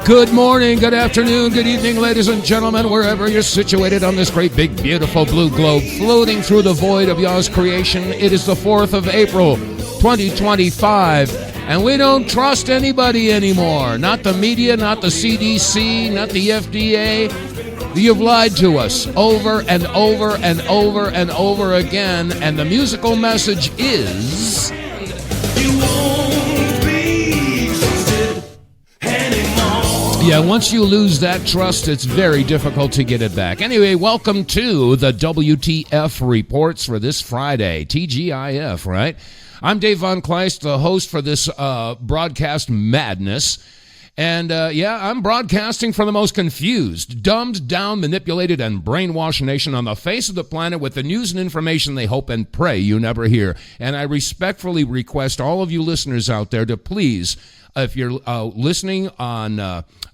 Good morning, good afternoon, good evening, ladies and gentlemen, wherever you're situated on this great, big, beautiful blue globe floating through the void of Yah's creation. It is the 4th of April, 2025, and we don't trust anybody anymore. Not the media, not the CDC, not the FDA. You've lied to us over and over and over and over again, and the musical message is... You won't be trusted anymore. Yeah, once you lose that trust, it's very difficult to get it back. Anyway, welcome to the WTF Reports for this Friday. TGIF, right? I'm Dave vonKleist, the host for this broadcast madness. And, I'm broadcasting for the most confused, dumbed down, manipulated, and brainwashed nation on the face of the planet with the news and information they hope and pray you never hear. And I respectfully request all of you listeners out there to please, if you're listening on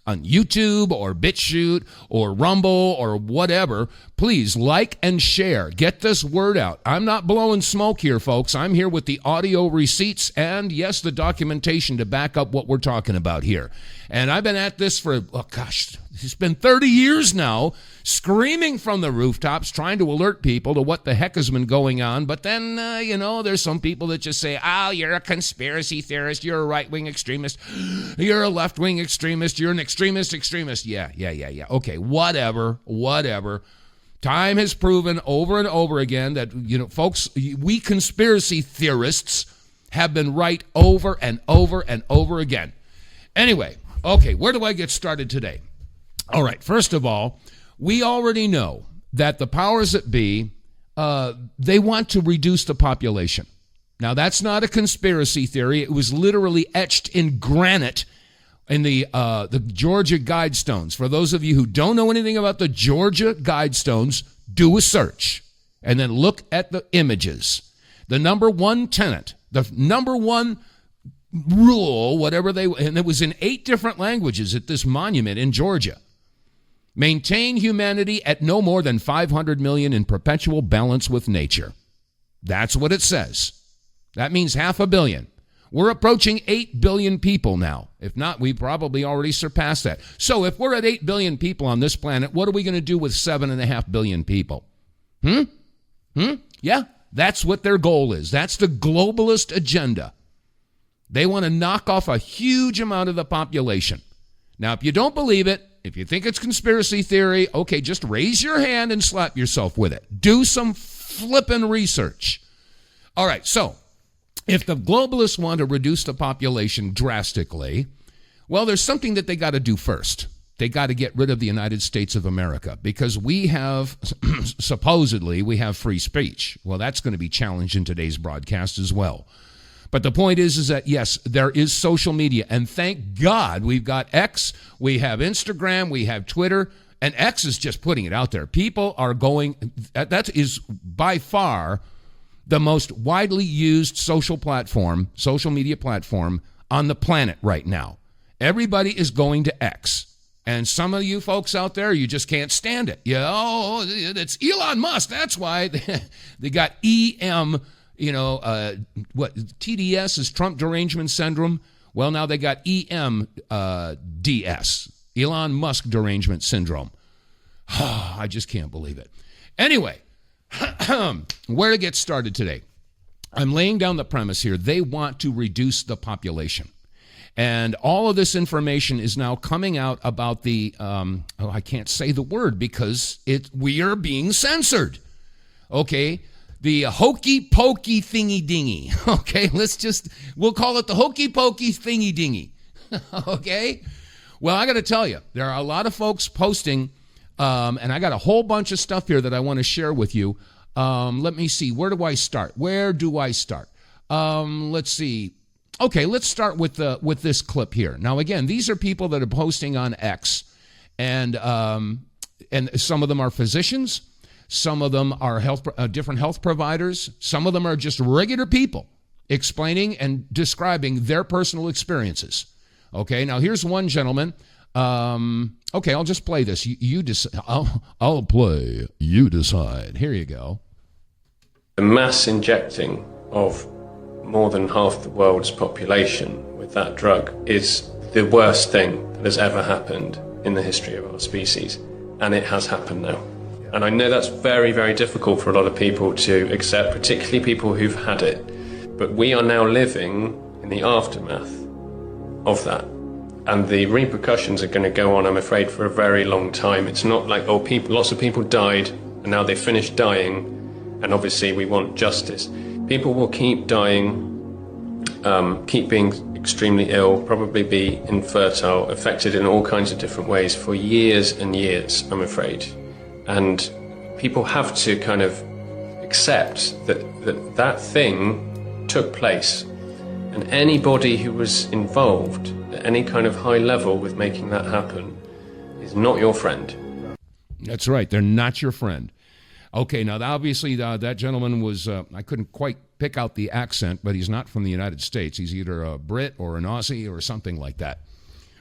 YouTube or BitChute or Rumble or whatever, please like and share. Get this word out. I'm not blowing smoke here, folks. I'm here with the audio receipts and, yes, the documentation to back up what we're talking about here. And I've been at this for, it's been 30 years now, screaming from the rooftops, trying to alert people to what the heck has been going on. But then, there's some people that just say, you're a conspiracy theorist, you're a right-wing extremist, you're a left-wing extremist, you're an extremist. Yeah. Okay, whatever. Time has proven over and over again that, folks, we conspiracy theorists have been right over and over and over again. Anyway, okay, where do I get started today? All right, first of all, we already know that the powers that be, they want to reduce the population. Now, that's not a conspiracy theory. It was literally etched in granite in the Georgia Guidestones. For those of you who don't know anything about the Georgia Guidestones, do a search and then look at the images. The number one tenet, the number one rule, and it was in 8 different languages at this monument in Georgia. Maintain humanity at no more than 500 million in perpetual balance with nature. That's what it says. That means 500 million. We're approaching 8 billion people now. If not, we probably already surpassed that. So if we're at 8 billion people on this planet, what are we going to do with 7.5 billion people? Yeah, that's what their goal is. That's the globalist agenda. They want to knock off a huge amount of the population. Now, if you don't believe it, if you think it's conspiracy theory, okay, just raise your hand and slap yourself with it. Do some flippin' research. All right, so if the globalists want to reduce the population drastically, well, there's something that they got to do first. They got to get rid of the United States of America because we have, supposedly, we have free speech. Well, that's going to be challenged in today's broadcast as well. But the point is that, yes, there is social media. And thank God we've got X, we have Instagram, we have Twitter, and X is just putting it out there. People are going, that is by far the most widely used social media platform on the planet right now. Everybody is going to X. And some of you folks out there, you just can't stand it. It's Elon Musk. That's why they got EM. TDS is Trump Derangement Syndrome. Well, now they got EMDS, Elon Musk Derangement Syndrome. I just can't believe it. Anyway, where to get started today? I'm laying down the premise here. They want to reduce the population. And all of this information is now coming out about the, I can't say the word because we are being censored. Okay? The hokey pokey thingy dingy. Okay, we'll call it the hokey pokey thingy dingy. Okay? Well, I got to tell you, there are a lot of folks posting, and I got a whole bunch of stuff here that I want to share with you. Let me see. Where do I start? Let's see. Okay, let's start with this clip here. Now, again, these are people that are posting on X, and some of them are physicians. Some of them are different health providers. Some of them are just regular people explaining and describing their personal experiences. Okay, now here's one gentleman. Okay, I'll just play this. You decide. I'll play. You decide. Here you go. The mass injecting of more than half the world's population with that drug is the worst thing that has ever happened in the history of our species. And it has happened now. And I know that's very, very difficult for a lot of people to accept, particularly people who've had it. But we are now living in the aftermath of that. And the repercussions are going to go on, I'm afraid, for a very long time. It's not like, lots of people died and now they finished dying, and obviously we want justice. People will keep dying, keep being extremely ill, probably be infertile, affected in all kinds of different ways for years and years, I'm afraid. And people have to kind of accept that thing took place. And anybody who was involved at any kind of high level with making that happen is not your friend. That's right. They're not your friend. Okay, now obviously that gentleman was, I couldn't quite pick out the accent, but he's not from the United States. He's either a Brit or an Aussie or something like that.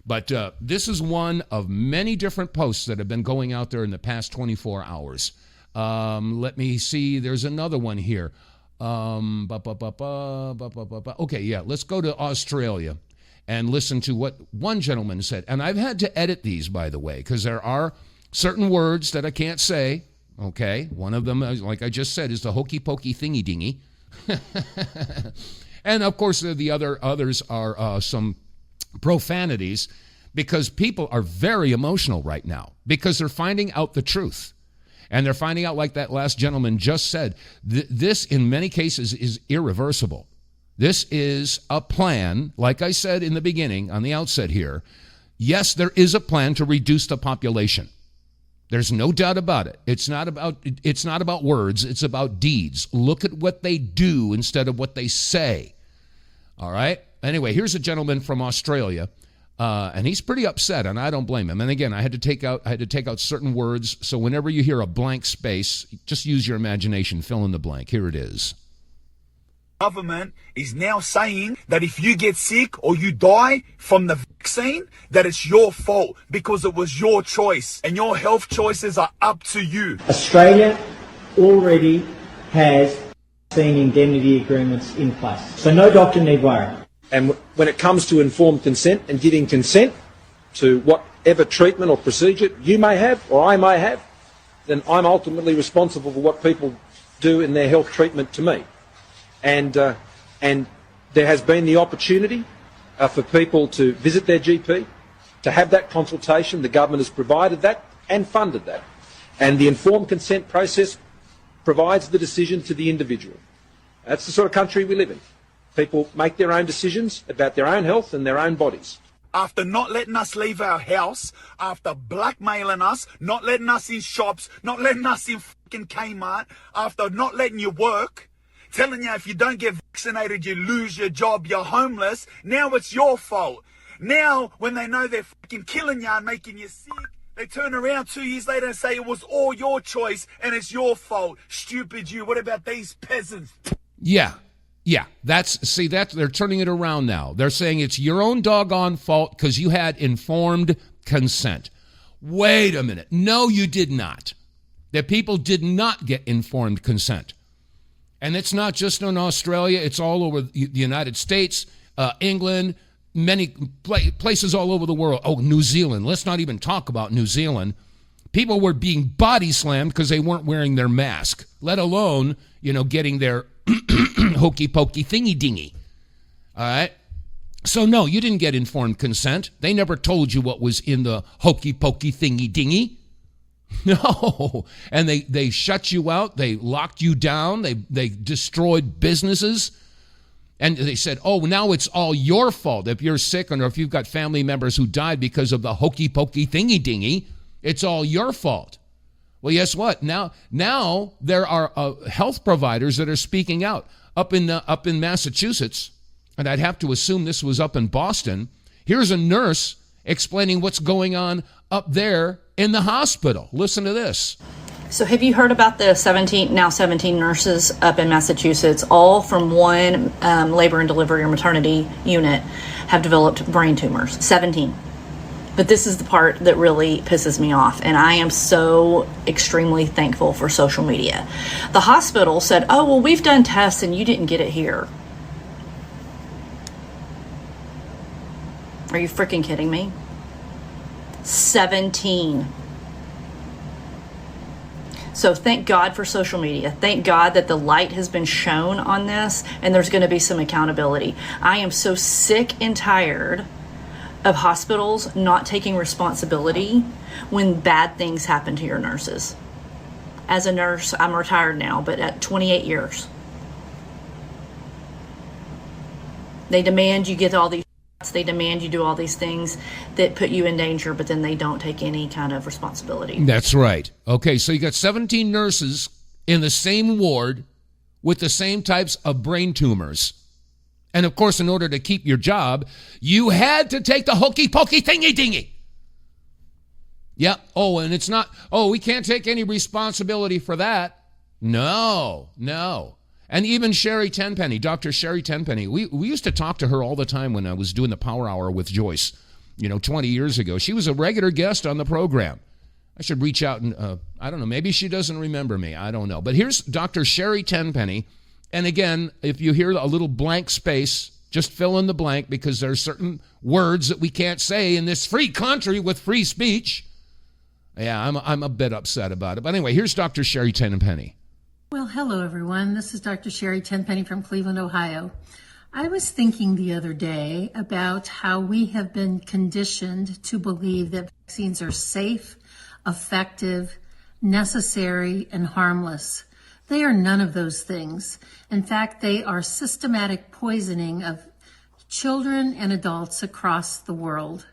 But this is one of many different posts that have been going out there in the past 24 hours. Let me see. There's another one here. Okay, yeah, let's go to Australia and listen to what one gentleman said. And I've had to edit these, by the way, because there are certain words that I can't say. Okay, one of them, like I just said, is the hokey pokey thingy dingy. And of course, the others are some profanities, because people are very emotional right now because they're finding out the truth. And they're finding out, like that last gentleman just said, this in many cases is irreversible. This is a plan, like I said in the beginning, on the outset here. Yes, there is a plan to reduce the population. There's no doubt about it. It's not about words, it's about deeds. Look at what they do instead of what they say. All right? Anyway, here's a gentleman from Australia. And he's pretty upset, and I don't blame him. And again, I had to take out certain words. So whenever you hear a blank space, just use your imagination, fill in the blank. Here it is. Government is now saying that if you get sick or you die from the vaccine, that it's your fault because it was your choice, and your health choices are up to you. Australia already has vaccine indemnity agreements in place, so no doctor need worry. And when it comes to informed consent and giving consent to whatever treatment or procedure you may have or I may have, then I'm ultimately responsible for what people do in their health treatment to me. And there has been the opportunity for people to visit their GP, to have that consultation. The government has provided that and funded that. And the informed consent process provides the decision to the individual. That's the sort of country we live in. People make their own decisions about their own health and their own bodies. After not letting us leave our house, after blackmailing us, not letting us in shops, not letting us in fucking Kmart, after not letting you work, telling you if you don't get vaccinated, you lose your job, you're homeless, now it's your fault. Now, when they know they're fucking killing you and making you sick, they turn around 2 years later and say it was all your choice and it's your fault. Stupid you. What about these peasants? Yeah, they're turning it around now. They're saying it's your own doggone fault because you had informed consent. Wait a minute. No, you did not. The people did not get informed consent. And it's not just in Australia. It's all over the United States, England, many places all over the world. Oh, New Zealand. Let's not even talk about New Zealand. People were being body slammed because they weren't wearing their mask, let alone, getting their hokey pokey thingy dingy. All right. So no, you didn't get informed consent. They never told you what was in the hokey pokey thingy dingy. No. And they shut you out. They locked you down. They destroyed businesses. And they said, oh, now it's all your fault. If you're sick or if you've got family members who died because of the hokey pokey thingy dingy, it's all your fault. Well, guess what? Now there are health providers that are speaking out up in Massachusetts, and I'd have to assume this was up in Boston. Here's a nurse explaining what's going on up there in the hospital. Listen to this. So have you heard about the 17 nurses up in Massachusetts, all from one labor and delivery or maternity unit, have developed brain tumors? 17. But this is the part that really pisses me off, and I am so extremely thankful for social media. The hospital said, oh, well, we've done tests and you didn't get it here. Are you freaking kidding me? 17. So thank God for social media. Thank God that the light has been shown on this, and there's going to be some accountability. I am so sick and tired of hospitals not taking responsibility when bad things happen to your nurses. As a nurse, I'm retired now, but at 28 years. They demand you get all these, they demand you do all these things that put you in danger, but then they don't take any kind of responsibility. That's right. Okay, so you got 17 nurses in the same ward with the same types of brain tumors. And of course, in order to keep your job, you had to take the hokey pokey thingy dingy. Yeah. Oh, and it's not, we can't take any responsibility for that. No. And even Sherry Tenpenny, Dr. Sherry Tenpenny, we used to talk to her all the time when I was doing the Power Hour with Joyce, 20 years ago. She was a regular guest on the program. I should reach out and, I don't know, maybe she doesn't remember me. I don't know. But here's Dr. Sherry Tenpenny. And again, if you hear a little blank space, just fill in the blank, because there are certain words that we can't say in this free country with free speech. Yeah, I'm a bit upset about it. But anyway, here's Dr. Sherry Tenpenny. Well, hello, everyone. This is Dr. Sherry Tenpenny from Cleveland, Ohio. I was thinking the other day about how we have been conditioned to believe that vaccines are safe, effective, necessary, and harmless. They are none of those things. In fact, they are systematic poisoning of children and adults across the world.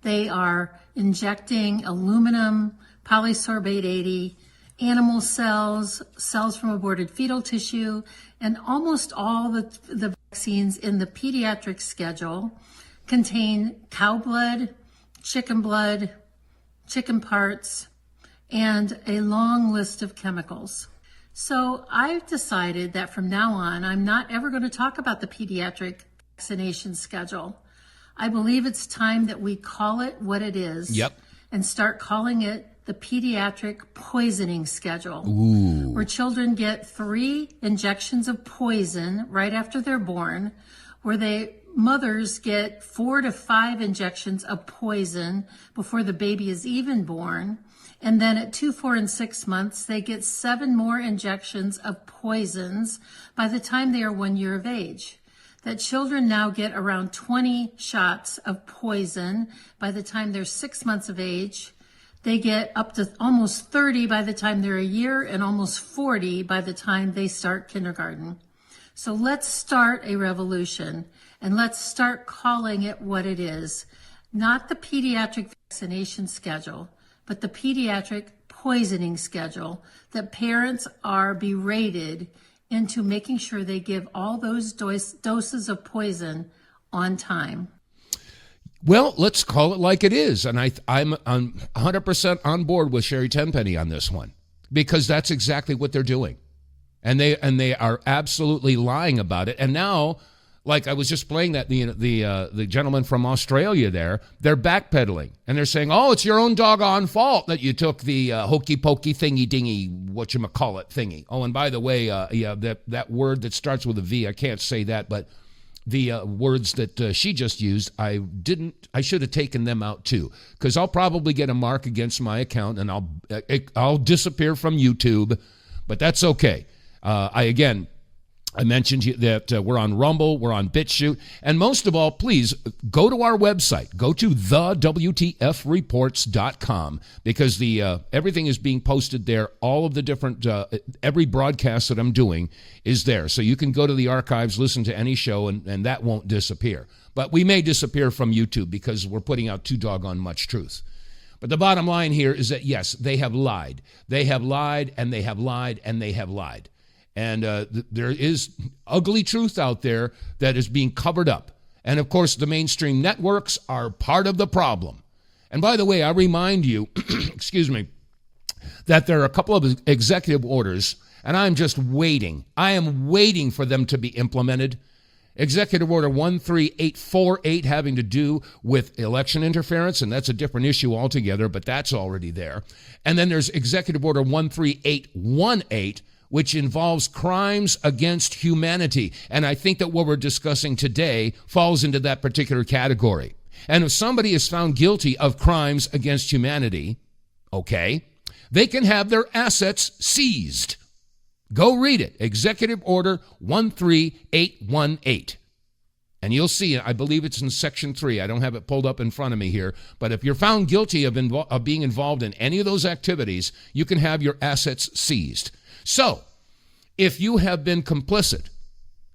They are injecting aluminum, polysorbate 80, animal cells, cells from aborted fetal tissue, and almost all the vaccines in the pediatric schedule contain cow blood, chicken parts, and a long list of chemicals. So I've decided that from now on, I'm not ever going to talk about the pediatric vaccination schedule. I believe it's time that we call it what it is. Yep. And start calling it the pediatric poisoning schedule. Ooh. Where children get 3 injections of poison right after they're born, where mothers get 4 to 5 injections of poison before the baby is even born. And then at 2, 4, and 6 months, they get 7 more injections of poisons by the time they are 1 year of age. That children now get around 20 shots of poison by the time they're 6 months of age. They get up to almost 30 by the time they're a year, and almost 40 by the time they start kindergarten. So let's start a revolution, and let's start calling it what it is. Not the pediatric vaccination schedule, but the pediatric poisoning schedule, that parents are berated into making sure they give all those doses of poison on time. Well, let's call it like it is. And I'm 100% on board with Sherry Tenpenny on this one, because that's exactly what they're doing. And they are absolutely lying about it. And now, like I was just playing that, the gentleman from Australia there, they're backpedaling. And they're saying, it's your own doggone fault that you took the hokey pokey thingy dingy, whatchamacallit thingy. Oh, and by the way, that word that starts with a V, I can't say that, but the words that she just used, I should have taken them out too, because I'll probably get a mark against my account, and I'll disappear from YouTube, but that's okay. I mentioned that we're on Rumble, we're on BitChute, and most of all, please go to our website. Go to TheWTFReports.com, because everything is being posted there. All of the different, every broadcast that I'm doing is there. So you can go to the archives, listen to any show, and that won't disappear. But we may disappear from YouTube because we're putting out too doggone much truth. But the bottom line here is that, yes, they have lied. They have lied, and they have lied, and they have lied. And there is ugly truth out there that is being covered up. And, of course, the mainstream networks are part of the problem. And, by the way, I remind you, excuse me, that there are a couple of executive orders, and I'm just waiting. I am waiting for them to be implemented. Executive Order 13848 having to do with election interference, and that's a different issue altogether, but that's already there. And then there's Executive Order 13818, which involves crimes against humanity. And I think that what we're discussing today falls into that particular category. And if somebody is found guilty of crimes against humanity, okay, they can have their assets seized. Go read it. Executive Order 13818. And you'll see, I believe it's in Section 3. I don't have it pulled up in front of me here. But if you're found guilty of being involved in any of those activities, you can have your assets seized. So, if you have been complicit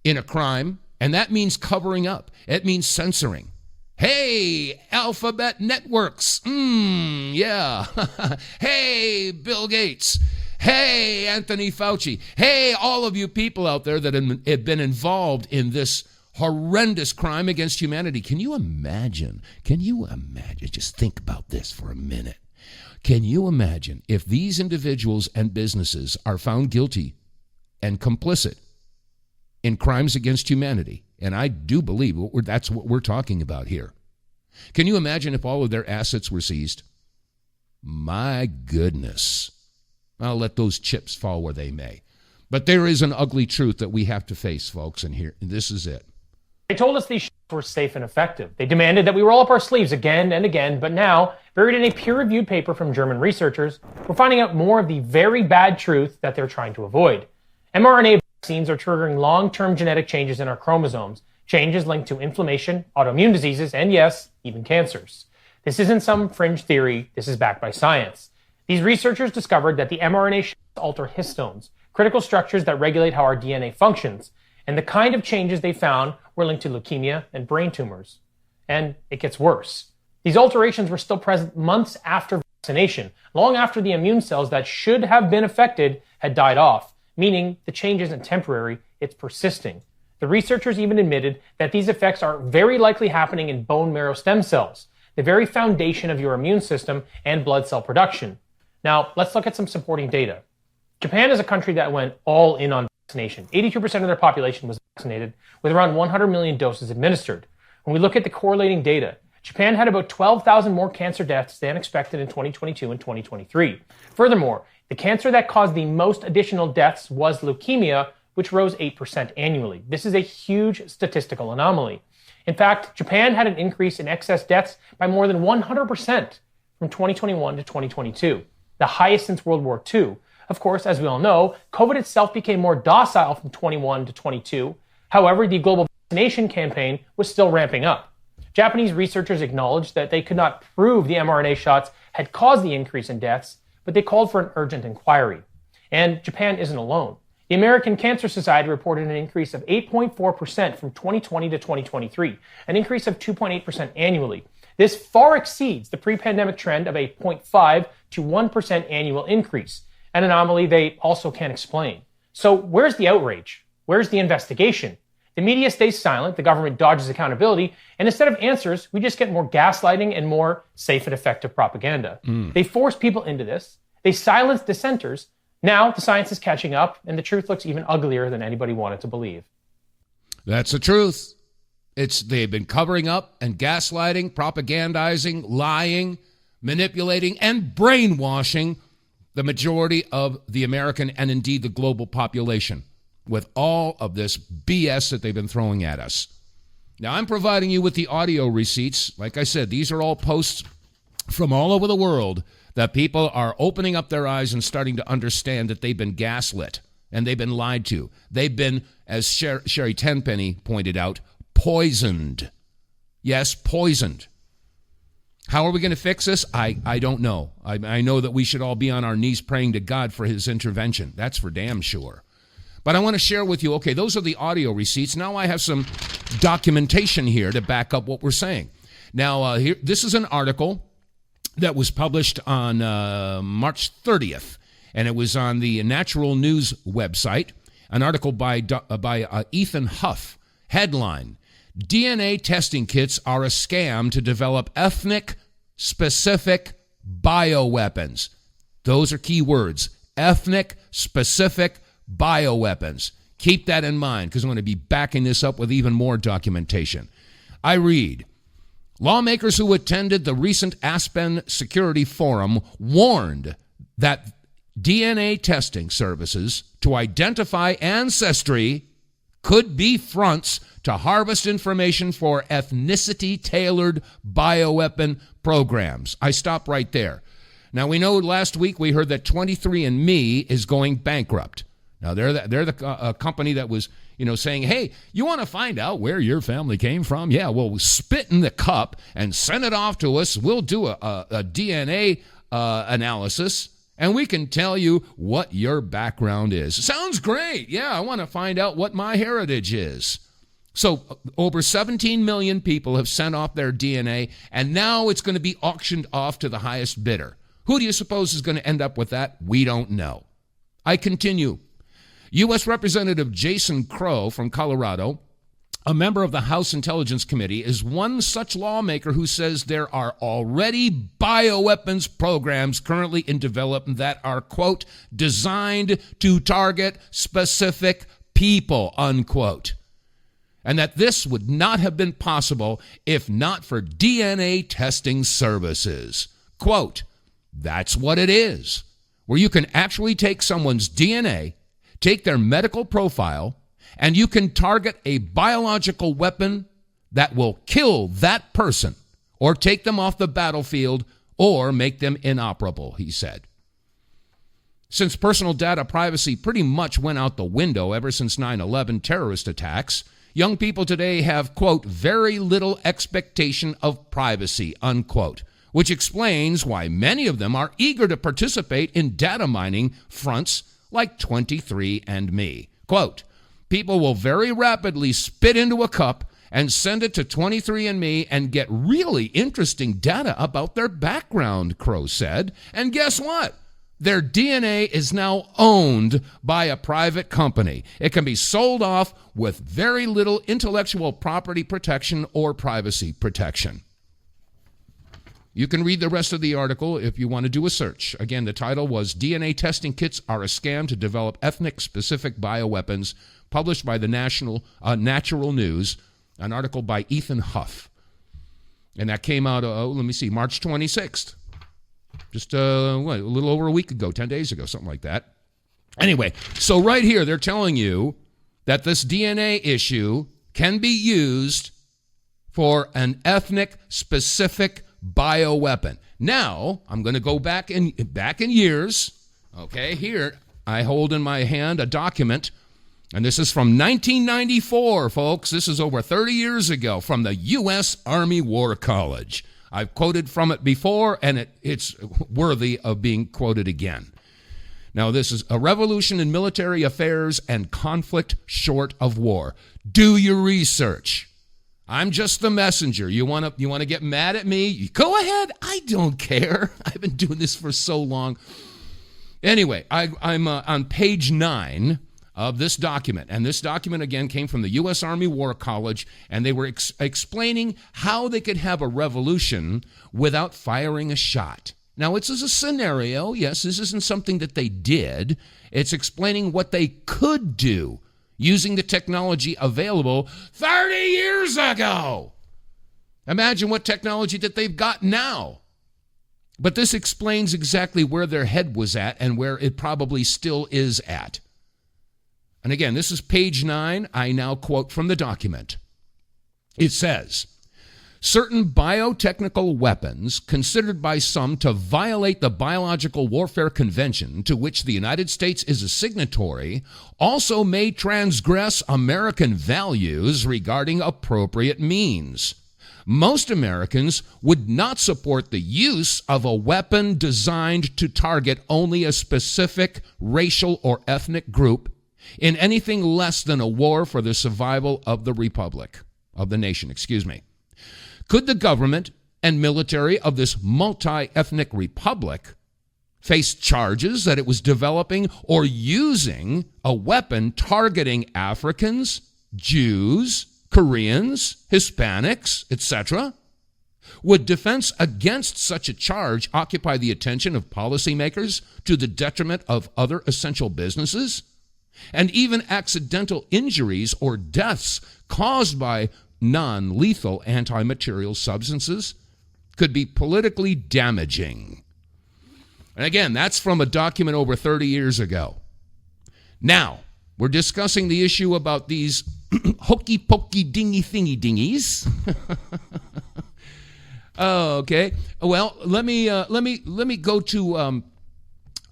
in a crime, and that means covering up, it means censoring. Hey, Alphabet Networks. Yeah. Hey, Bill Gates. Hey, Anthony Fauci. Hey, all of you people out there that have been involved in this horrendous crime against humanity. Can you imagine? Just think about this for a minute. Can you imagine if these individuals and businesses are found guilty and complicit in crimes against humanity? And I do believe that's what we're talking about here. Can you imagine if all of their assets were seized? My goodness. I'll let those chips fall where they may. But there is an ugly truth that we have to face, folks, and here, this is it. They told us these were safe and effective. They demanded that we roll up our sleeves again and again, but now, buried in a peer-reviewed paper from German researchers, we're finding out more of the very bad truth that they're trying to avoid. mRNA vaccines are triggering long-term genetic changes in our chromosomes, changes linked to inflammation, autoimmune diseases, and yes, even cancers. This isn't some fringe theory, this is backed by science. These researchers discovered that the mRNA shots alter histones, critical structures that regulate how our DNA functions, and the kind of changes they found were linked to leukemia and brain tumors. And it gets worse. These alterations were still present months after vaccination, long after the immune cells that should have been affected had died off, meaning the change isn't temporary, it's persisting. The researchers even admitted that these effects are very likely happening in bone marrow stem cells, the very foundation of your immune system and blood cell production. Now, let's look at some supporting data. Japan is a country that went all in on vaccination. 82% of their population was vaccinated, with around 100 million doses administered. When we look at the correlating data, Japan had about 12,000 more cancer deaths than expected in 2022 and 2023. Furthermore, the cancer that caused the most additional deaths was leukemia, which rose 8% annually. This is a huge statistical anomaly. In fact, Japan had an increase in excess deaths by more than 100% from 2021 to 2022, the highest since World War II. Of course, as we all know, COVID itself became more docile from 21 to 22. However, the global vaccination campaign was still ramping up. Japanese researchers acknowledged that they could not prove the mRNA shots had caused the increase in deaths, but they called for an urgent inquiry. And Japan isn't alone. The American Cancer Society reported an increase of 8.4% from 2020 to 2023, an increase of 2.8% annually. This far exceeds the pre-pandemic trend of a 0.5 to 1% annual increase, an anomaly they also can't explain. So where's the outrage? Where's the investigation? The media stays silent, the government dodges accountability, and instead of answers, we just get more gaslighting and more safe and effective propaganda. They force people into this. They silence dissenters. Now the science is catching up, and the truth looks even uglier than anybody wanted to believe. That's the truth. They've been covering up and gaslighting, propagandizing, lying, manipulating, and brainwashing the majority of the American and indeed the global population with all of this BS that they've been throwing at us. Now, I'm providing you with the audio receipts. Like I said, these are all posts from all over the world that people are opening up their eyes and starting to understand that they've been gaslit and they've been lied to. They've been, as Sherry Tenpenny pointed out, poisoned. Yes, poisoned. How are we going to fix this? I don't know. I know that we should all be on our knees praying to God for his intervention. That's for damn sure. But I want to share with you, okay, those are the audio receipts. Now I have some documentation here to back up what we're saying. Now, this is an article that was published on March 30th, and it was on the Natural News website, an article by Ethan Huff. Headline: DNA testing kits are a scam to develop ethnic-specific bioweapons. Those are key words. Ethnic-specific bioweapons. Keep that in mind, because I'm going to be backing this up with even more documentation. I read: lawmakers who attended the recent Aspen Security Forum warned that DNA testing services to identify ancestry could be fronts to harvest information for ethnicity-tailored bioweapon programs. I stop right there. Now, we know last week we heard that 23andMe is going bankrupt. Now, they're the company that was, saying, hey, you want to find out where your family came from? Yeah, well, spit in the cup and send it off to us. We'll do a DNA analysis, and we can tell you what your background is. Sounds great. Yeah, I want to find out what my heritage is. So over 17 million people have sent off their DNA, and now it's going to be auctioned off to the highest bidder. Who do you suppose is going to end up with that? We don't know. I continue. U.S. Representative Jason Crow from Colorado, a member of the House Intelligence Committee, is one such lawmaker who says there are already bioweapons programs currently in development that are, quote, designed to target specific people, unquote. And that this would not have been possible if not for DNA testing services. Quote, that's what it is, where you can actually take someone's DNA, take their medical profile, and you can target a biological weapon that will kill that person or take them off the battlefield or make them inoperable, he said. Since personal data privacy pretty much went out the window ever since 9/11 terrorist attacks, young people today have, quote, very little expectation of privacy, unquote, which explains why many of them are eager to participate in data mining fronts like 23andMe. Quote, people will very rapidly spit into a cup and send it to 23andMe and get really interesting data about their background, Crow said. And guess what? Their DNA is now owned by a private company. It can be sold off with very little intellectual property protection or privacy protection. You can read the rest of the article if you want to do a search. Again, the title was DNA Testing Kits Are a Scam to Develop Ethnic-Specific Bioweapons, published by the Natural News, an article by Ethan Huff. And that came out, March 26th. Just a little over a week ago, 10 days ago, something like that. Anyway, so right here, they're telling you that this DNA issue can be used for an ethnic-specific bioweapon. Now, I'm going to go back in years. Okay, here I hold in my hand a document, and this is from 1994, folks. This is over 30 years ago, from the U.S. Army War College. I've quoted from it before, and it's worthy of being quoted again. Now, this is a revolution in military affairs and conflict short of war. Do your research. I'm just the messenger. You want to get mad at me? Go ahead. I don't care. I've been doing this for so long. Anyway, I'm on page 9 of this document. And this document, again, came from the U.S. Army War College, and they were explaining how they could have a revolution without firing a shot. Now, it's a scenario. Yes, this isn't something that they did. It's explaining what they could do using the technology available 30 years ago. Imagine what technology that they've got now. But this explains exactly where their head was at and where it probably still is at. And again, this is page 9. I now quote from the document. It says, certain biotechnical weapons considered by some to violate the Biological Warfare Convention, to which the United States is a signatory, also may transgress American values regarding appropriate means. Most Americans would not support the use of a weapon designed to target only a specific racial or ethnic group in anything less than a war for the survival of the nation. Could the government and military of this multi-ethnic republic face charges that it was developing or using a weapon targeting Africans, Jews, Koreans, Hispanics, etc.? Would defense against such a charge occupy the attention of policymakers to the detriment of other essential businesses? And even accidental injuries or deaths caused by non-lethal anti-material substances could be politically damaging. And again, that's from a document over 30 years ago. Now, We're discussing the issue about these hokey pokey dingy thingy dingies. Okay. Well, let me go to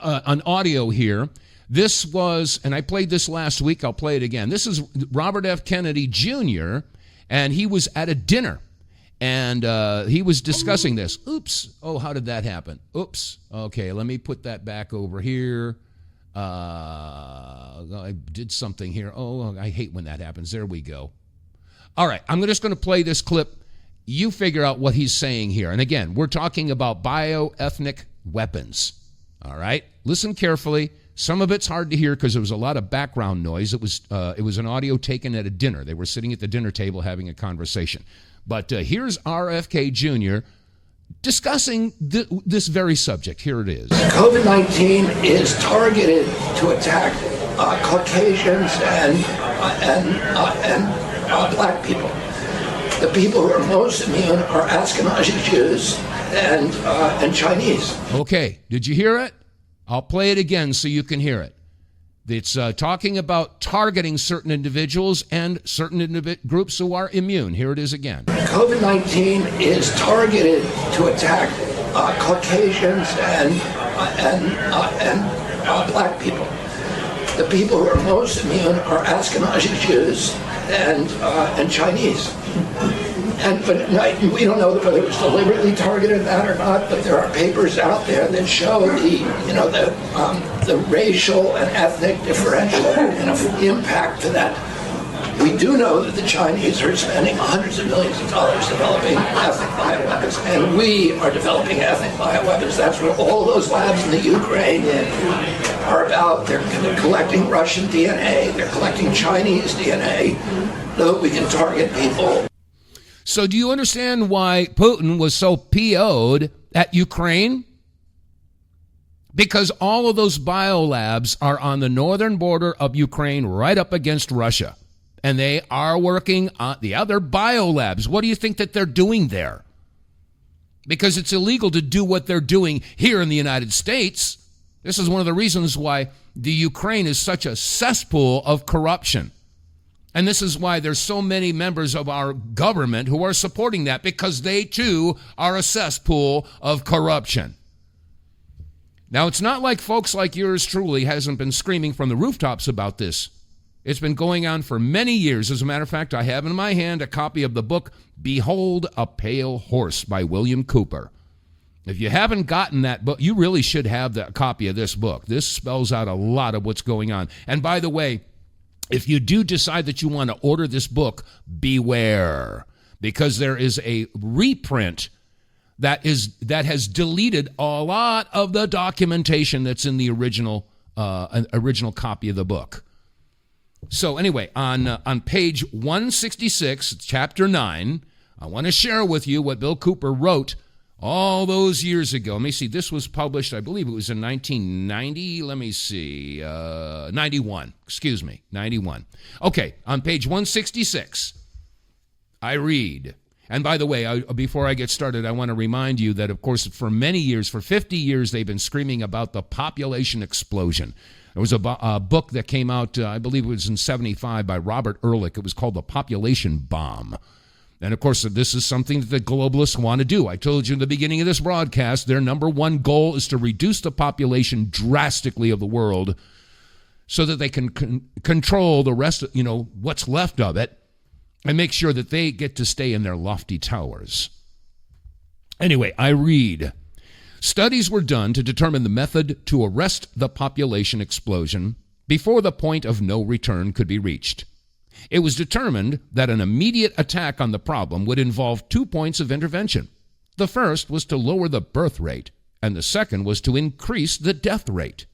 an audio here. This was, and I played this last week. I'll play it again. This is Robert F. Kennedy Jr., and he was at a dinner, and he was discussing this. Oops. Oh, how did that happen? Oops. Okay, let me put that back over here. I did something here. Oh, I hate when that happens. There we go. All right, I'm just going to play this clip. You figure out what he's saying here. And again, we're talking about bioethnic weapons. All right, listen carefully. Some of it's hard to hear because there was a lot of background noise. It was an audio taken at a dinner. They were sitting at the dinner table having a conversation. But here's RFK Jr. discussing this very subject. Here it is. COVID-19 is targeted to attack Caucasians and black people. The people who are most immune are Ashkenazi Jews and Chinese. Okay, did you hear it? I'll play it again so you can hear it. It's talking about targeting certain individuals and certain groups who are immune. Here it is again. COVID-19 is targeted to attack Caucasians and black people. The people who are most immune are Ashkenazi Jews and Chinese. But we don't know whether it was deliberately targeted that or not. But there are papers out there that show the racial and ethnic differential impact to that. We do know that the Chinese are spending hundreds of millions of dollars developing ethnic bioweapons, and we are developing ethnic bioweapons. That's what all those labs in the Ukraine are about. They're collecting Russian DNA. They're collecting Chinese DNA so that we can target people. So do you understand why Putin was so PO'd at Ukraine? Because all of those biolabs are on the northern border of Ukraine right up against Russia. And they are working on the other biolabs. What do you think that they're doing there? Because it's illegal to do what they're doing here in the United States. This is one of the reasons why the Ukraine is such a cesspool of corruption. And this is why there's so many members of our government who are supporting that, because they too are a cesspool of corruption. Now, it's not like folks like yours truly hasn't been screaming from the rooftops about this. It's been going on for many years. As a matter of fact, I have in my hand a copy of the book, Behold a Pale Horse by William Cooper. If you haven't gotten that book, you really should have a copy of this book. This spells out a lot of what's going on. And by the way, if you do decide that you want to order this book, beware, because there is a reprint that has deleted a lot of the documentation that's in the original copy of the book. So anyway, on page 166, chapter 9, I want to share with you what Bill Cooper wrote all those years ago. Let me see. This was published, I believe it was in 1990. Let me see. 91. Excuse me. 91. Okay. On page 166, I read. And by the way, before I get started, I want to remind you that, of course, for many years, for 50 years, they've been screaming about the population explosion. There was a book that came out, I believe it was in 75, by Robert Ehrlich. It was called The Population Bomb. And, of course, this is something that the globalists want to do. I told you in the beginning of this broadcast, their number one goal is to reduce the population drastically of the world so that they can control the rest of, what's left of it and make sure that they get to stay in their lofty towers. Anyway, I read. Studies were done to determine the method to arrest the population explosion before the point of no return could be reached. It was determined that an immediate attack on the problem would involve 2 points of intervention. The first was to lower the birth rate, and the second was to increase the death rate.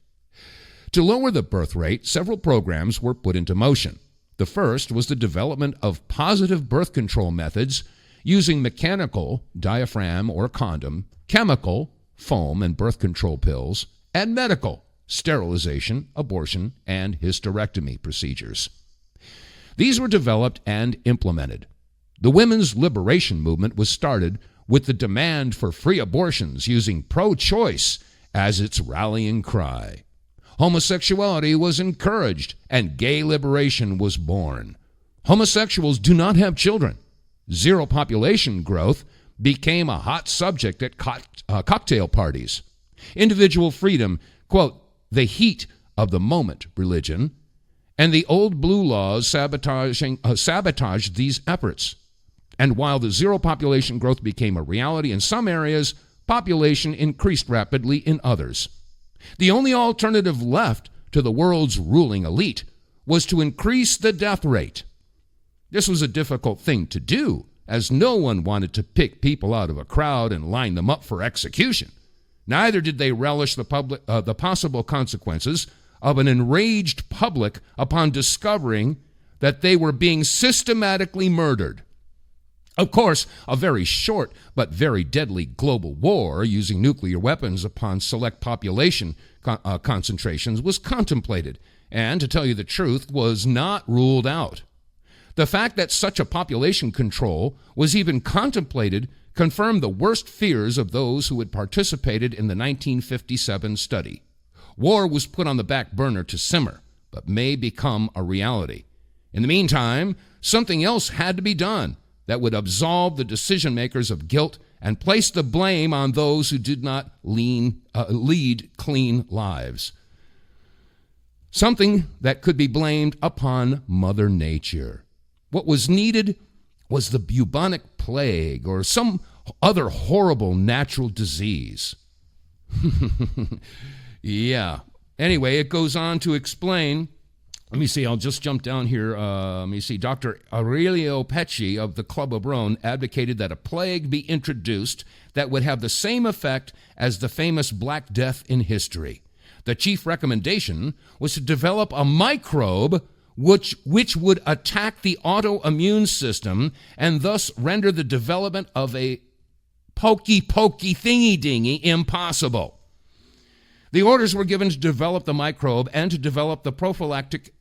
To lower the birth rate, several programs were put into motion. The first was the development of positive birth control methods using mechanical, diaphragm or condom, chemical, foam and birth control pills, and medical, sterilization, abortion, and hysterectomy procedures. These were developed and implemented. The women's liberation movement was started with the demand for free abortions using pro-choice as its rallying cry. Homosexuality was encouraged, and gay liberation was born. Homosexuals do not have children. Zero population growth became a hot subject at cocktail parties. Individual freedom, quote, the heat of the moment religion, and the old blue laws sabotaged these efforts. And while the zero population growth became a reality in some areas, population increased rapidly in others. The only alternative left to the world's ruling elite was to increase the death rate. This was a difficult thing to do, as no one wanted to pick people out of a crowd and line them up for execution. Neither did they relish the possible consequences of an enraged public upon discovering that they were being systematically murdered. Of course, a very short but very deadly global war using nuclear weapons upon select population concentrations was contemplated, and, to tell you the truth, was not ruled out. The fact that such a population control was even contemplated confirmed the worst fears of those who had participated in the 1957 study. War was put on the back burner to simmer, but may become a reality. In the meantime, something else had to be done that would absolve the decision makers of guilt and place the blame on those who did not lead clean lives. Something that could be blamed upon Mother Nature. What was needed was the bubonic plague or some other horrible natural disease. Yeah. Anyway, it goes on to explain. Let me see, I'll just jump down here. Let me see. Dr. Aurelio Pecci of the Club of Rome advocated that a plague be introduced that would have the same effect as the famous Black Death in history. The chief recommendation was to develop a microbe which would attack the autoimmune system and thus render the development of a pokey thingy-dingy impossible. The orders were given to develop the microbe and to develop the prophylactic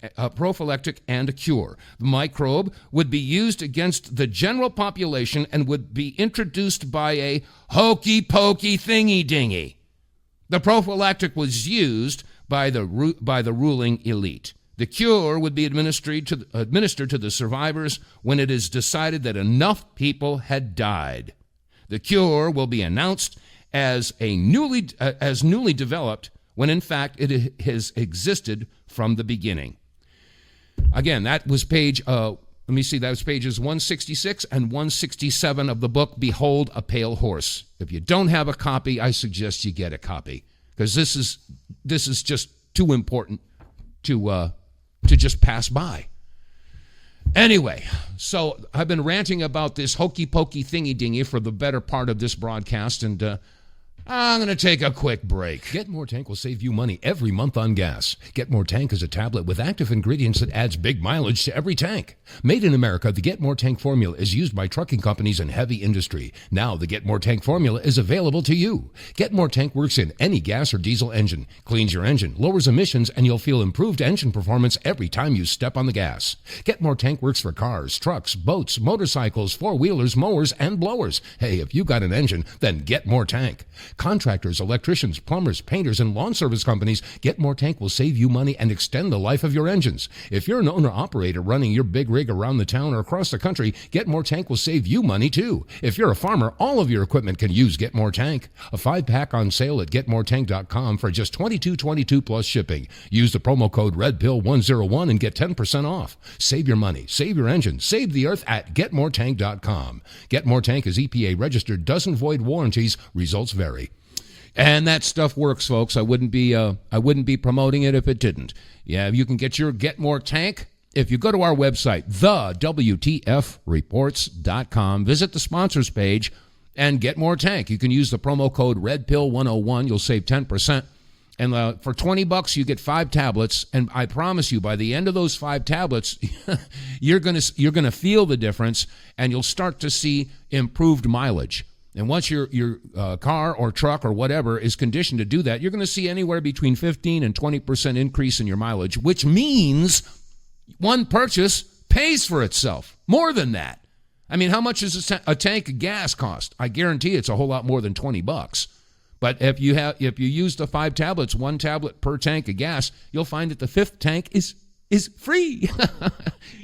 and a cure. The microbe would be used against the general population and would be introduced by a hokey-pokey thingy-dingy. The prophylactic was used by the ruling elite. The cure would be administered to the survivors when it is decided that enough people had died. The cure will be announced as newly developed when in fact it has existed from the beginning. Again, that was that was pages 166 and 167 of the book, Behold a Pale Horse. If you don't have a copy, I suggest you get a copy, because this is just too important to just pass by. Anyway, so I've been ranting about this hokey-pokey thingy-dingy for the better part of this broadcast, and I'm going to take a quick break. Get More Tank will save you money every month on gas. Get More Tank is a tablet with active ingredients that adds big mileage to every tank. Made in America, the Get More Tank formula is used by trucking companies and heavy industry. Now the Get More Tank formula is available to you. Get More Tank works in any gas or diesel engine, cleans your engine, lowers emissions, and you'll feel improved engine performance every time you step on the gas. Get More Tank works for cars, trucks, boats, motorcycles, four-wheelers, mowers, and blowers. Hey, if you got an engine, then Get More Tank. Contractors, electricians, plumbers, painters, and lawn service companies, Get More Tank will save you money and extend the life of your engines. If you're an owner-operator running your big rig around the town or across the country, Get More Tank will save you money too. If you're a farmer, all of your equipment can use Get More Tank. A 5-pack on sale at GetMoreTank.com for just $22.22 plus shipping. Use the promo code REDPILL101 and get 10% off. Save your money, save your engine, save the earth at GetMoreTank.com. Get More Tank is EPA registered, doesn't void warranties, results vary. And that stuff works, folks. I wouldn't be promoting it if it didn't. Yeah, you can get your Get More Tank if you go to our website, TheWTFReports.com. Visit the sponsors page and get more tank. You can use the promo code REDPILL101. You'll save 10%. And for $20, you get 5 tablets. And I promise you, by the end of those 5 tablets, you're gonna feel the difference, and you'll start to see improved mileage. And once your car or truck or whatever is conditioned to do that, you're going to see anywhere between 15 and 20% increase in your mileage, which means one purchase pays for itself. More than that. I mean, how much does a tank of gas cost? I guarantee it's a whole lot more than $20. But if you use the 5 tablets, 1 tablet per tank of gas, you'll find that the 5th tank is free.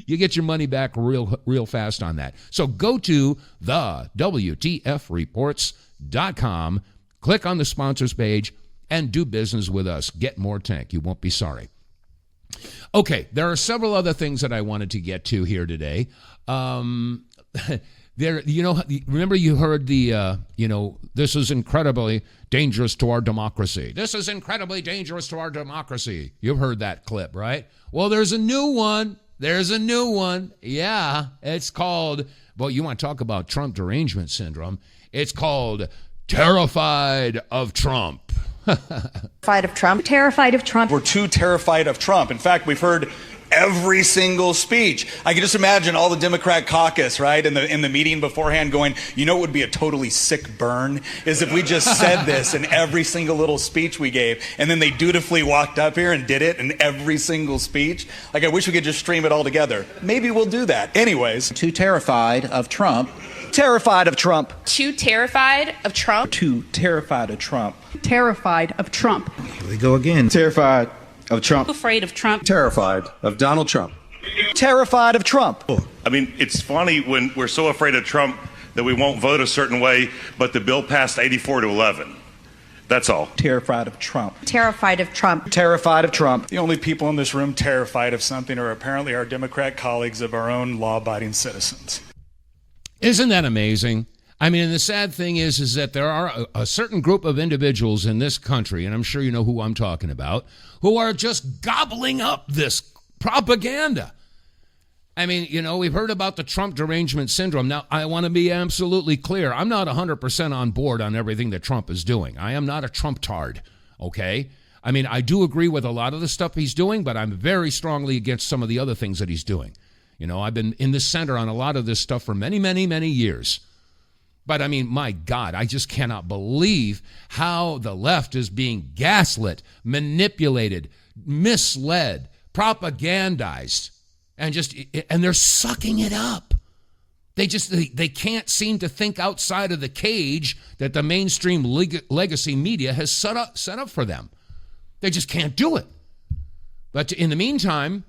You get your money back real fast on that. So go to TheWTFReports.com, click on the sponsors page, and do business with us. Get more tank. You won't be sorry. Okay, there are several other things that I wanted to get to here today. Remember you heard this is incredibly dangerous to our democracy. This is incredibly dangerous to our democracy. You've heard that clip, right? Well, there's a new one. Yeah, it's called, well, you want to talk about Trump derangement syndrome. It's called Terrified of Trump. Terrified of Trump. Terrified of Trump. We're too terrified of Trump. In fact, we've heard every single speech. I can just imagine all the Democrat caucus, right, in the meeting beforehand going, you know, it would be a totally sick burn is if we just said this in every single little speech we gave, and then they dutifully walked up here and did it in every single speech. Like, I wish we could just stream it all together. Maybe we'll do that. Anyways. Too terrified of Trump. Terrified of Trump. Too terrified of Trump. Too terrified of Trump. Terrified of Trump. Here we go again. Terrified of Trump. Afraid of Trump. Terrified of Donald Trump. Terrified of Trump. I mean, it's funny when we're so afraid of Trump that we won't vote a certain way, but the bill passed 84-11. That's all. Terrified of Trump. Terrified of Trump. Terrified of Trump. The only people in this room terrified of something are apparently our Democrat colleagues of our own law-abiding citizens. Isn't that amazing? I mean, and the sad thing is that there are a certain group of individuals in this country, and I'm sure you know who I'm talking about, who are just gobbling up this propaganda. I mean, we've heard about the Trump derangement syndrome. Now, I want to be absolutely clear. I'm not 100% on board on everything that Trump is doing. I am not a Trump-tard, okay? I mean, I do agree with a lot of the stuff he's doing, but I'm very strongly against some of the other things that he's doing. I've been in the center on a lot of this stuff for many, many, many years. But I mean, my God, I just cannot believe how the left is being gaslit, manipulated, misled, propagandized, and they're sucking it up. They can't seem to think outside of the cage that the mainstream legacy media has set up for them. They just can't do it. But in the meantime,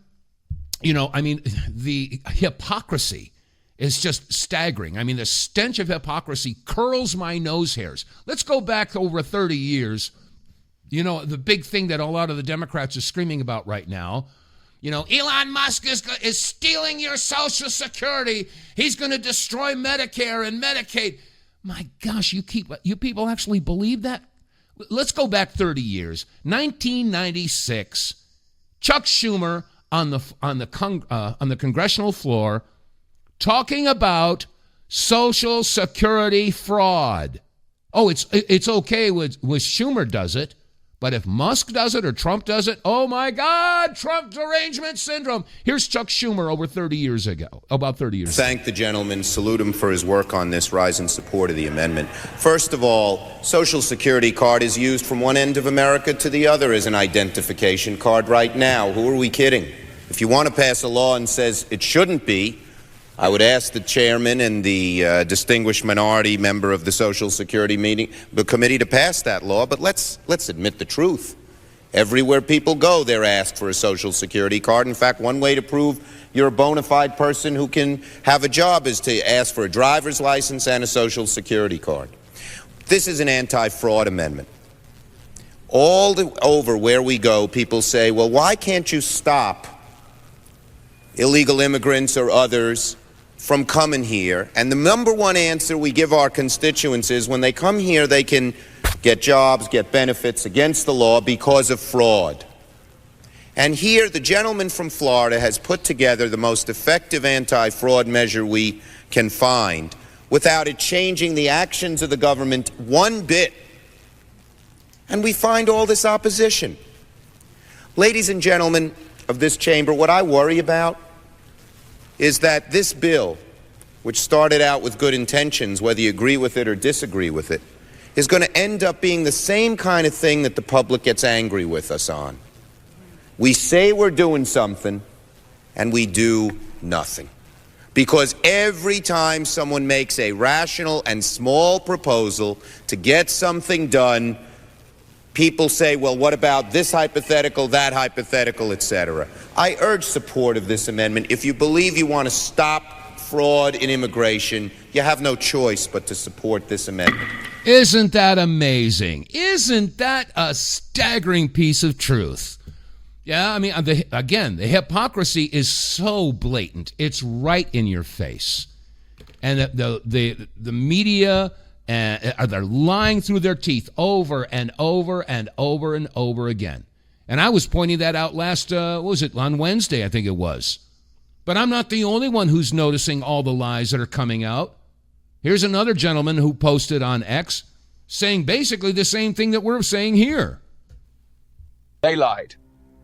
the hypocrisy is just staggering. I mean, the stench of hypocrisy curls my nose hairs. Let's go back over 30 years. The big thing that a lot of the Democrats are screaming about right now, Elon Musk is stealing your Social Security. He's going to destroy Medicare and Medicaid. My gosh, you people actually believe that? Let's go back 30 years. 1996, Chuck Schumer on the congressional floor talking about Social Security fraud. Oh, it's okay with Schumer does it, but if Musk does it or Trump does it, oh my God, Trump derangement syndrome. Here's Chuck Schumer about 30 years ago. Thank the gentleman, salute him for his work on this, rise in support of the amendment. First of all, Social Security card is used from one end of America to the other as an identification card right now. Who are we kidding? If you want to pass a law and says it shouldn't be, I would ask the chairman and the distinguished minority member of the Social Security committee to pass that law. But let's admit the truth. Everywhere people go, they're asked for a Social Security card. In fact, one way to prove you're a bona fide person who can have a job is to ask for a driver's license and a Social Security card. This is an anti-fraud amendment. Over where we go, people say, well, why can't you stop illegal immigrants or others from coming here? And the number one answer we give our constituents is when they come here, they can get jobs, get benefits against the law because of fraud. And here, the gentleman from Florida has put together the most effective anti-fraud measure we can find without it changing the actions of the government one bit. And we find all this opposition. Ladies and gentlemen of this chamber, what I worry about is that this bill, which started out with good intentions, whether you agree with it or disagree with it, is going to end up being the same kind of thing that the public gets angry with us on. We say we're doing something, and we do nothing. Because every time someone makes a rational and small proposal to get something done, people say, well, what about this hypothetical, that hypothetical, etc. I urge support of this amendment. If you believe you want to stop fraud in immigration, you have no choice but to support this amendment. Isn't that amazing? Isn't that a staggering piece of truth? Yeah, I mean, the hypocrisy is so blatant. It's right in your face. And the media, they're lying through their teeth over and over and over and over again. And I was pointing that out on Wednesday, I think it was. But I'm not the only one who's noticing all the lies that are coming out. Here's another gentleman who posted on X saying basically the same thing that we're saying here. They lied.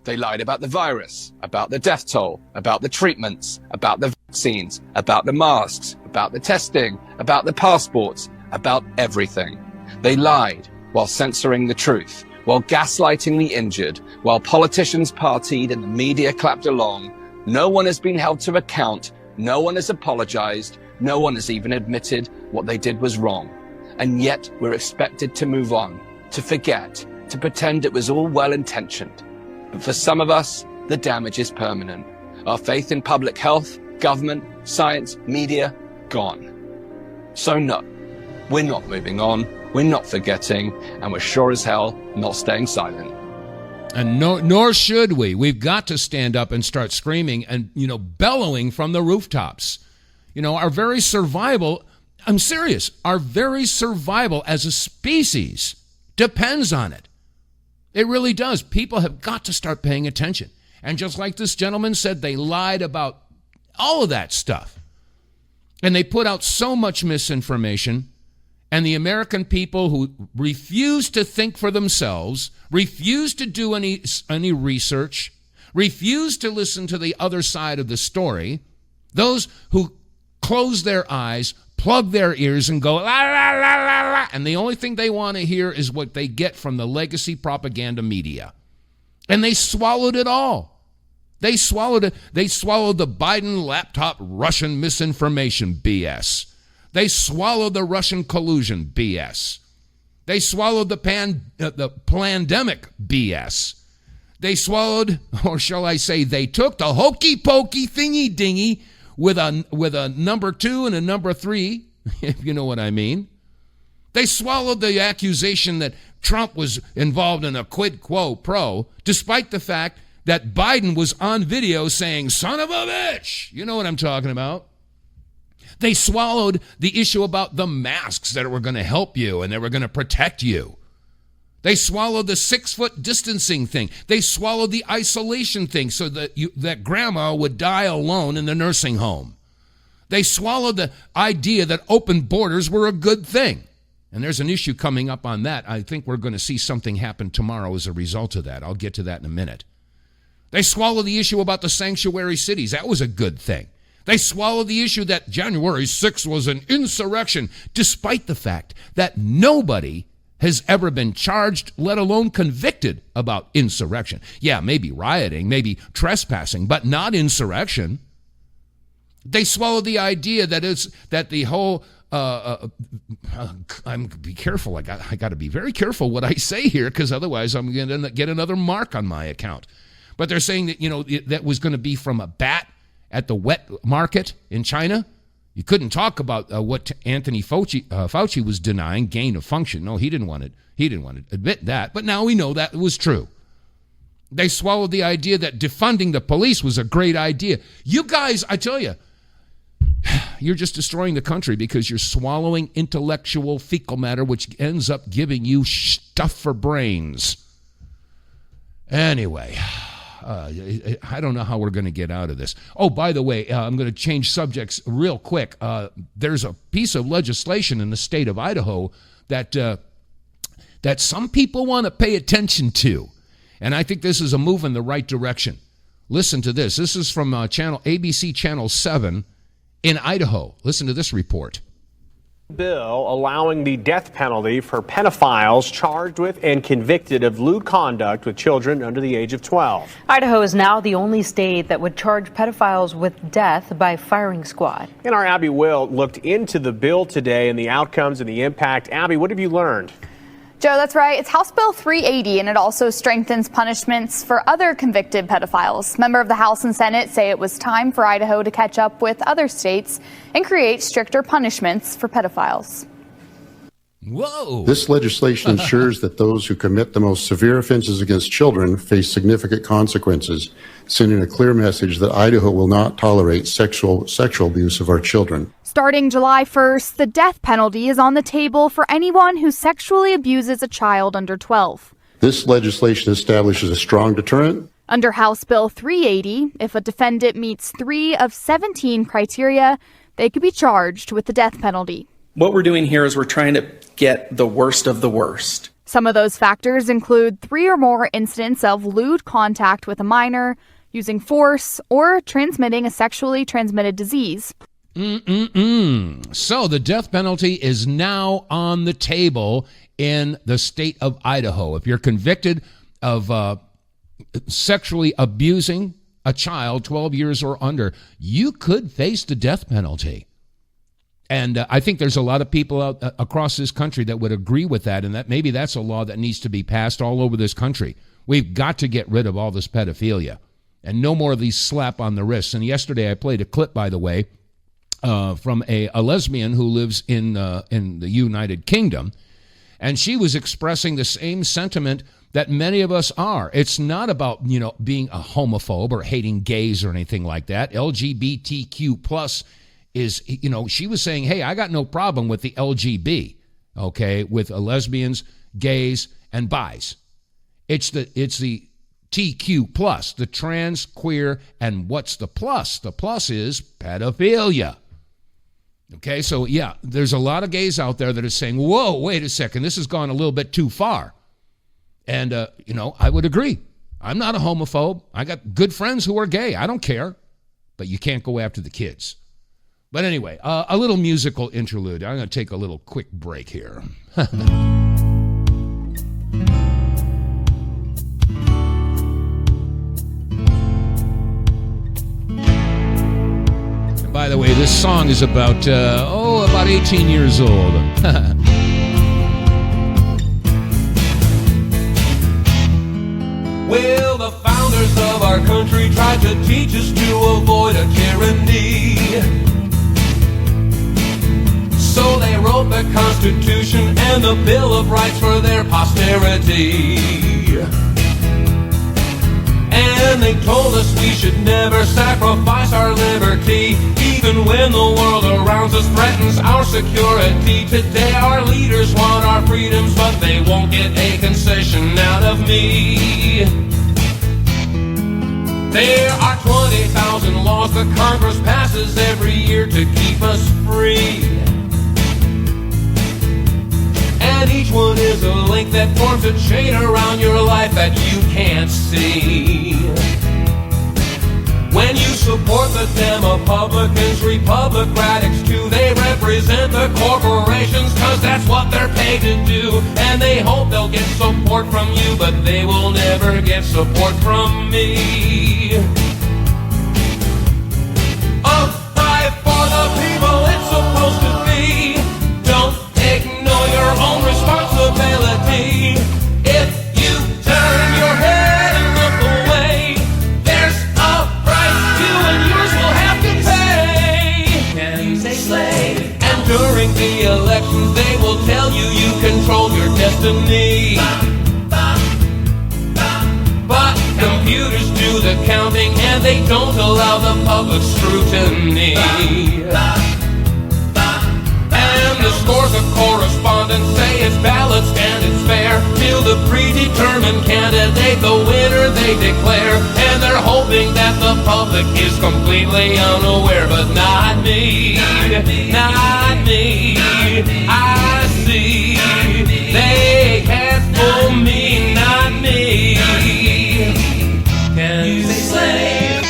They lied about the virus, about the death toll, about the treatments, about the vaccines, about the masks, about the testing, about the passports, about everything. They lied while censoring the truth, while gaslighting the injured, while politicians partied and the media clapped along. No one has been held to account. No one has apologized. No one has even admitted what they did was wrong. And yet we're expected to move on, to forget, to pretend it was all well-intentioned. But for some of us, the damage is permanent. Our faith in public health, government, science, media, gone. So no, we're not moving on, we're not forgetting, and we're sure as hell not staying silent. And nor should we. We've got to stand up and start screaming and, bellowing from the rooftops. Our very survival, I'm serious, our very survival as a species depends on it. It really does. People have got to start paying attention. And just like this gentleman said, they lied about all of that stuff. And they put out so much misinformation. And the American people who refuse to think for themselves, refuse to do any research, refuse to listen to the other side of the story, those who close their eyes, plug their ears and go, la, la, la, la, la. And the only thing they want to hear is what they get from the legacy propaganda media. And they swallowed it all. They swallowed it. They swallowed the Biden laptop Russian misinformation BS. They swallowed the Russian collusion BS. They swallowed the pandemic BS. They swallowed, or shall I say, they took the hokey pokey thingy dingy with a number 2 and a number 3, if you know what I mean. They swallowed the accusation that Trump was involved in a quid quo pro, despite the fact that Biden was on video saying, son of a bitch. You know what I'm talking about. They swallowed the issue about the masks that were going to help you and they were going to protect you. They swallowed the 6-foot distancing thing. They swallowed the isolation thing so that grandma would die alone in the nursing home. They swallowed the idea that open borders were a good thing. And there's an issue coming up on that. I think we're going to see something happen tomorrow as a result of that. I'll get to that in a minute. They swallowed the issue about the sanctuary cities. That was a good thing. They swallowed the issue that January 6th was an insurrection, despite the fact that nobody has ever been charged, let alone convicted about insurrection. Yeah, maybe rioting, maybe trespassing, but not insurrection. They swallowed the idea that the whole be careful. I got to be very careful what I say here, because otherwise I'm going to get another mark on my account. But they're saying that that was going to be from a bat at the wet market in China. You couldn't talk about what Anthony Fauci was denying, gain of function. No, he didn't want it. He didn't want to admit that. But now we know that was true. They swallowed the idea that defunding the police was a great idea. You guys, I tell you, you're just destroying the country because you're swallowing intellectual fecal matter, which ends up giving you stuff for brains. Anyway, I don't know how we're going to get out of this. Oh, by the way, I'm going to change subjects real quick. There's a piece of legislation in the state of Idaho that some people want to pay attention to. And I think this is a move in the right direction. Listen to this. This is from ABC Channel 7 in Idaho. Listen to this report. Bill allowing the death penalty for pedophiles charged with and convicted of lewd conduct with children under the age of 12. Idaho is now the only state that would charge pedophiles with death by firing squad. And our Abby Wilt looked into the bill today and the outcomes and the impact. Abby, what have you learned? Joe, that's right. It's House Bill 380, and it also strengthens punishments for other convicted pedophiles. Members of the House and Senate say it was time for Idaho to catch up with other states and create stricter punishments for pedophiles. Whoa! This legislation ensures that those who commit the most severe offenses against children face significant consequences, sending a clear message that Idaho will not tolerate sexual abuse of our children. Starting July 1st, the death penalty is on the table for anyone who sexually abuses a child under 12. This legislation establishes a strong deterrent. Under House Bill 380, if a defendant meets 3 of 17 criteria, they could be charged with the death penalty. What we're doing here is we're trying to get the worst of the worst. Some of those factors include 3 or more incidents of lewd contact with a minor, using force, or transmitting a sexually transmitted disease. So the death penalty is now on the table in the state of Idaho. If you're convicted of sexually abusing a child 12 years or under, you could face the death penalty. And I think there's a lot of people out across this country that would agree with that, and that maybe that's a law that needs to be passed all over this country. We've got to get rid of all this pedophilia and no more of these slap on the wrists. And yesterday I played a clip, by the way, from a lesbian who lives in the United Kingdom, and she was expressing the same sentiment that many of us are. It's not about, being a homophobe or hating gays or anything like that. LGBTQ plus is, she was saying, hey, I got no problem with the LGB, okay, with lesbians, gays, and bis. It's the TQ plus, the trans, queer, and what's the plus? The plus is pedophilia. Okay, so yeah, there's a lot of gays out there that are saying, whoa, wait a second, this has gone a little bit too far. And, I would agree. I'm not a homophobe. I got good friends who are gay. I don't care. But you can't go after the kids. But anyway, a little musical interlude. I'm going to take a little quick break here. And by the way, this song is about 18 years old. Well, the founders of our country tried to teach us to avoid a tyranny. So they wrote the Constitution and the Bill of Rights for their posterity. And they told us we should never sacrifice our liberty, even when the world around us threatens our security. Today our leaders want our freedoms, but they won't get a concession out of me. There are 20,000 laws that Congress passes every year to keep us free. And each one is a link that forms a chain around your life that you can't see. When you support the Republicans, Republicrats too, they represent the corporations, cause that's what they're paid to do. And they hope they'll get support from you, but they will never get support from me. A fight for the people, it's supposed to be. Don't ignore your own responsibility. If you turn your head and look away, there's a price you and yours will have to pay. Can you say slave? And during the elections they will tell you you control your destiny. But computers do the counting and they don't allow the public scrutiny. And the scores of correspondents say it's balanced and it's fair, till the predetermined candidate, the winner they declare. And they're hoping that the public is completely unaware, but not me, not me. I see they can't fool me, not me. Can you say slave?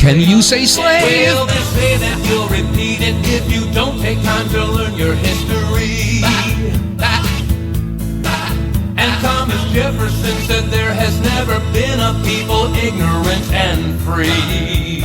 Can you say slave? Well, they say that you'll repeat it if you don't take time to learn your history. And Thomas Jefferson said there has never been a people ignorant and free.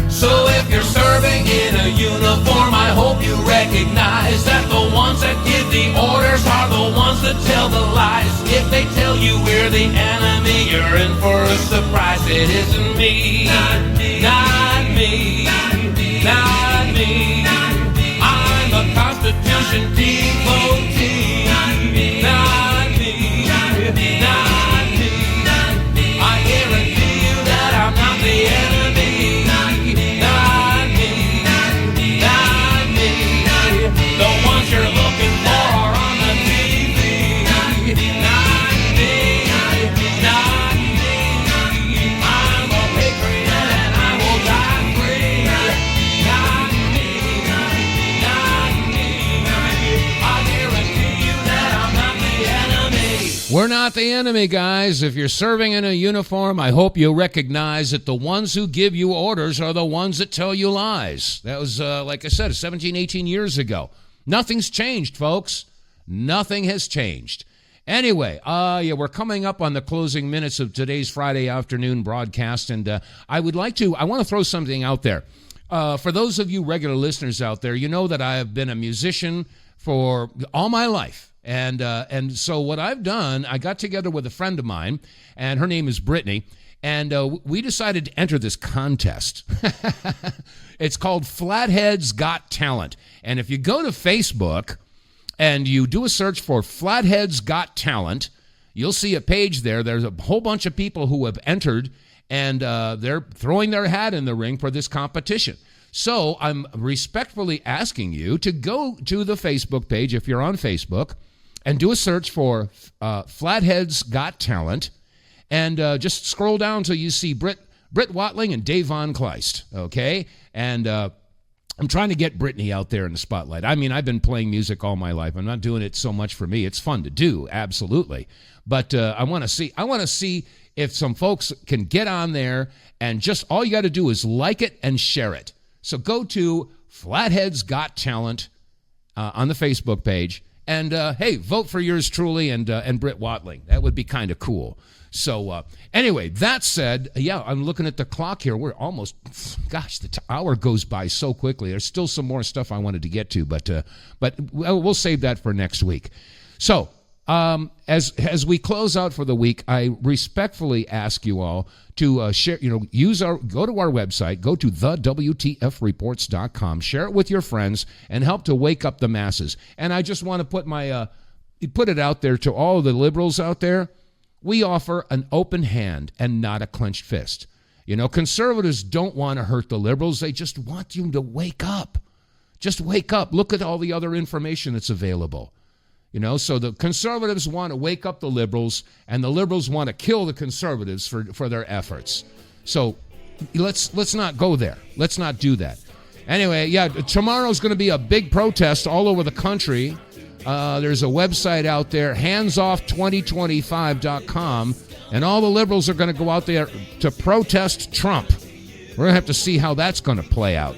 So if you're serving in a uniform, I hope you recognize that the ones that give the orders are the ones that tell the lies. If they tell you we're the enemy, you're in for a surprise. It isn't me, not me, not me, not me. I'm a Constitution devotee, not me, not me, not me. I guarantee you that I'm not the enemy. The ones you're looking for are on the TV. Not me, not me. I'm a patriot and I will die free. Not me, not me. I guarantee you that I'm not the enemy. We're not the enemy, guys. If you're serving in a uniform, I hope you recognize that the ones who give you orders are the ones that tell you lies. That was, like I said, 17, 18 years ago. Nothing's changed, folks. Nothing has changed. Anyway, we're coming up on the closing minutes of today's Friday afternoon broadcast, and I want to throw something out there. For those of you regular listeners out there, you know that I have been a musician for all my life. And so what I've done, I got together with a friend of mine, and her name is Brittany, and we decided to enter this contest. It's called Flatheads Got Talent. And if you go to Facebook and you do a search for Flatheads Got Talent, you'll see a page there. There's a whole bunch of people who have entered, and they're throwing their hat in the ring for this competition. So I'm respectfully asking you to go to the Facebook page, if you're on Facebook, and do a search for Flatheads Got Talent, and just scroll down till you see Britt Watling and Dave vonKleist, okay? And I'm trying to get Brittany out there in the spotlight. I mean, I've been playing music all my life. I'm not doing it so much for me. It's fun to do, absolutely. But I want to see if some folks can get on there, and just all you got to do is like it and share it. So go to Flatheads Got Talent on the Facebook page, and hey, vote for yours truly and Britt Watling. That would be kind of cool. So anyway, that said, I'm looking at the clock here. We're almost, the hour goes by so quickly. There's still some more stuff I wanted to get to, but we'll save that for next week. So as we close out for the week, I respectfully ask you all to share, go to our website, go to TheWTFReports.com, share it with your friends, and help to wake up the masses. And I just want to put it out there to all the liberals out there. We offer an open hand and not a clenched fist. Conservatives don't want to hurt the liberals. They just want you to wake up. Just wake up. Look at all the other information that's available. So the conservatives want to wake up the liberals, and the liberals want to kill the conservatives for their efforts. So let's not go there. Let's not do that. Anyway, tomorrow's going to be a big protest all over the country. There's a website out there, handsoff2025.com, and all the liberals are going to go out there to protest Trump. We're going to have to see how that's going to play out.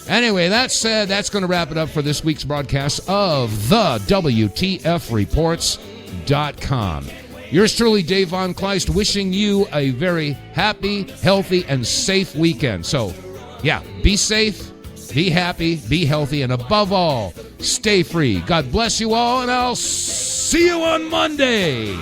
Anyway, that said, that's going to wrap it up for this week's broadcast of TheWTFReports.com. Yours truly, Dave vonKleist, wishing you a very happy, healthy, and safe weekend. So, be safe, be happy, be healthy, and above all, stay free. God bless you all, and I'll see you on Monday.